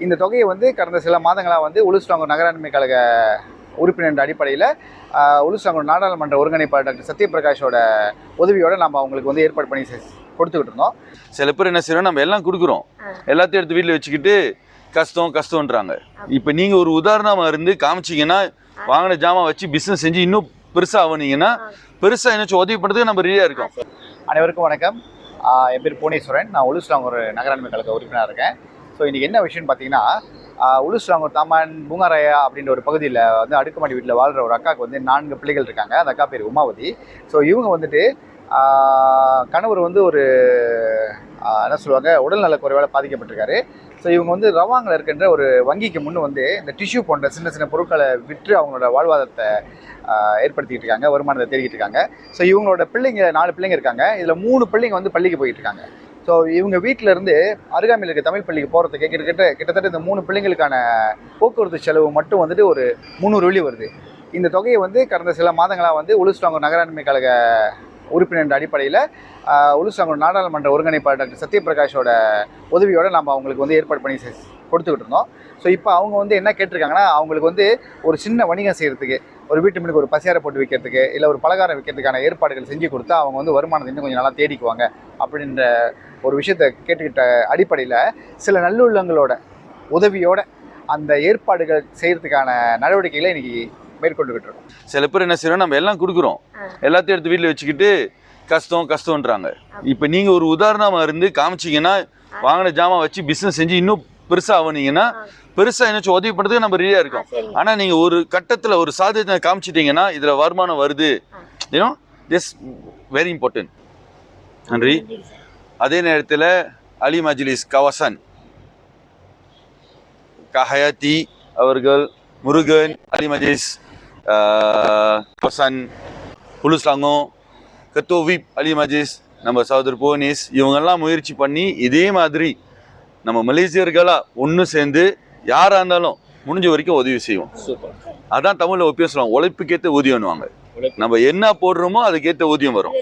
இந்த தொகையை வந்து கடந்த சில மாதங்களாக வந்து உளுஸ்லாங்கூர் நகராண்மை கழக உறுப்பினர் அடிப்படையில் உளுஸ்லாங்கூர் நாடாளுமன்ற ஒருங்கிணைப்பாளர் டாக்டர் சத்யபிரகாஷோட உதவியோடு நம்ம அவங்களுக்கு வந்து ஏற்பாடு பண்ணி கொடுத்துக்கிட்டு இருந்தோம். சில பேர் என்ன செய்யறோம், நம்ம எல்லாம் கொடுக்குறோம், எல்லாத்தையும் எடுத்து வீட்டில் வச்சுக்கிட்டு கஷ்டம்ன்றாங்க. இப்போ நீங்கள் ஒரு உதாரணமாக இருந்து காமிச்சிங்கன்னா வாங்கின ஜாமான் வச்சு பிஸ்னஸ் செஞ்சு இன்னும் பெருசாக ஆகுனீங்கன்னா பெருசாக என்னச்சும் உதவி பண்ணுறதுக்கு நம்ம ரெடியாக இருக்கோம். அனைவருக்கும் வணக்கம். என் பேர் புவனேஸ்வரன். நான் உளுஸ்லாங்கூர் நகராண்மை கழக உறுப்பினராக இருக்கேன். ஸோ இன்றைக்கி என்ன விஷயம்னு பார்த்தீங்கன்னா, உளுஸ்லாங்கூர் தாமான் பூங்காராயா அப்படின்ற ஒரு பகுதியில் வந்து அடுக்குமாடி வீட்டில் வாழ்கிற ஒரு அக்காவுக்கு வந்து 4 பிள்ளைகள் இருக்காங்க. அந்த அக்கா பேர் உமாவதி. ஸோ இவங்க வந்துட்டு கணவர் வந்து ஒரு என்ன சொல்லுவாங்க, உடல்நல குறைவால் பாதிக்கப்பட்டிருக்காரு. ஸோ இவங்க வந்து ரவாங்கில் இருக்கின்ற ஒரு வங்கிக்கு முன்னே வந்து இந்த டிஷ்யூ போன்ற சின்ன சின்ன பொருட்களை விற்று அவங்களோட வாழ்வாதாரத்தை ஏற்படுத்திக்கிட்டு இருக்காங்க, வருமானத்தை தேடிக்கிட்டு இருக்காங்க. ஸோ இவங்களோட பிள்ளைங்க 4 பிள்ளைங்க இருக்காங்க. இதில் 3 பிள்ளைங்க வந்து பள்ளிக்கு போயிட்டு இருக்காங்க. ஸோ இவங்க வீட்டில் இருந்து அருகாமையில் இருக்க தமிழ் பள்ளிக்கு போகிறதுக்கு கிட்டத்தட்ட இந்த 3 பிள்ளைங்களுக்கான போக்குவரத்து செலவு மட்டும் வந்துட்டு ஒரு 300 வெள்ளி வருது. இந்த தொகையை வந்து கடந்த சில மாதங்களாக வந்து உளுஸ்லாங்கூர் நகராண்மை கழக உறுப்பினர் அடிப்படையில் உளுஸ்லாங்கூர் நாடாளுமன்ற ஒருங்கிணைப்பாளர் டாக்டர் சத்யபிரகாஷோட உதவியோடு நம்ம அவங்களுக்கு வந்து ஏற்பாடு பண்ணி கொடுத்துக்கிட்டு இருந்தோம். ஸோ இப்போ அவங்க வந்து என்ன கேட்டிருக்காங்கன்னா, அவங்களுக்கு வந்து ஒரு சின்ன வணிகம் செய்கிறதுக்கு, ஒரு வீட்டு முன்னுக்கு ஒரு பசியாரை போட்டு விற்கிறதுக்கு, இல்லை ஒரு பலகாரம் விற்கிறதுக்கான ஏற்பாடுகள் செஞ்சு கொடுத்தா அவங்க வந்து வருமானத்தை இன்னும் கொஞ்சம் நல்லா தேடிக்குவாங்க அப்படின்ற ஒரு விஷயத்தை கேட்டுக்கிட்ட அடிப்படையில் சில நல்லுள்ளங்களோட உதவியோட அந்த ஏற்பாடுகள் செய்கிறதுக்கான நடவடிக்கைகளை இன்றைக்கி மேற்கொண்டுக்கிட்டு இருக்கோம். சில பேர் என்ன செய்யறோம், நம்ம எல்லாம் கொடுக்குறோம், எல்லாத்தையும் எடுத்து வீட்டில் வச்சுக்கிட்டு கஷ்டம்ன்றாங்க. இப்போ நீங்கள் ஒரு உதாரணமாக இருந்து காமிச்சிங்கன்னா வாங்கின ஜாமான் வச்சு பிஸ்னஸ் செஞ்சு இன்னும் பெருசாக ஆகுனீங்கன்னா பெருசாக என்னச்சும் உதவி பண்ணுறதுக்கு நம்ம ரெடியாக இருக்கோம். ஆனால் நீங்கள் ஒரு கட்டத்தில் ஒரு சாத்தியத்தை காமிச்சிட்டிங்கன்னா இதில் வருமானம் வருது, யூனோ திஸ் வெரி இம்பார்ட்டன்ட். நன்றி. அதே நேரத்தில் அலி மஜ்லிஸ் கவாசான் கஹயாத்தி அவர்கள், முருகன், அலி மஜ்லிஸ் கவாசான் உளுஸ்லாங்கூர், கத்தோவிப் அலி மஜ்லிஸ், நம்ம சகோதரர் புவனேஷ், இவங்கெல்லாம் முயற்சி பண்ணி இதே மாதிரி நம்ம மலேசியர்களாக ஒன்று சேர்ந்து யாராக இருந்தாலும் முடிஞ்ச வரைக்கும் உதவி செய்வோம். அதான் தமிழில் ஒப்பியம் சொல்லுவாங்க, உழைப்புக்கேற்ற ஊதியம்னுவாங்க. நம்ம என்ன போடுறோமோ அதுக்கேற்ற ஊதியம் வரும்.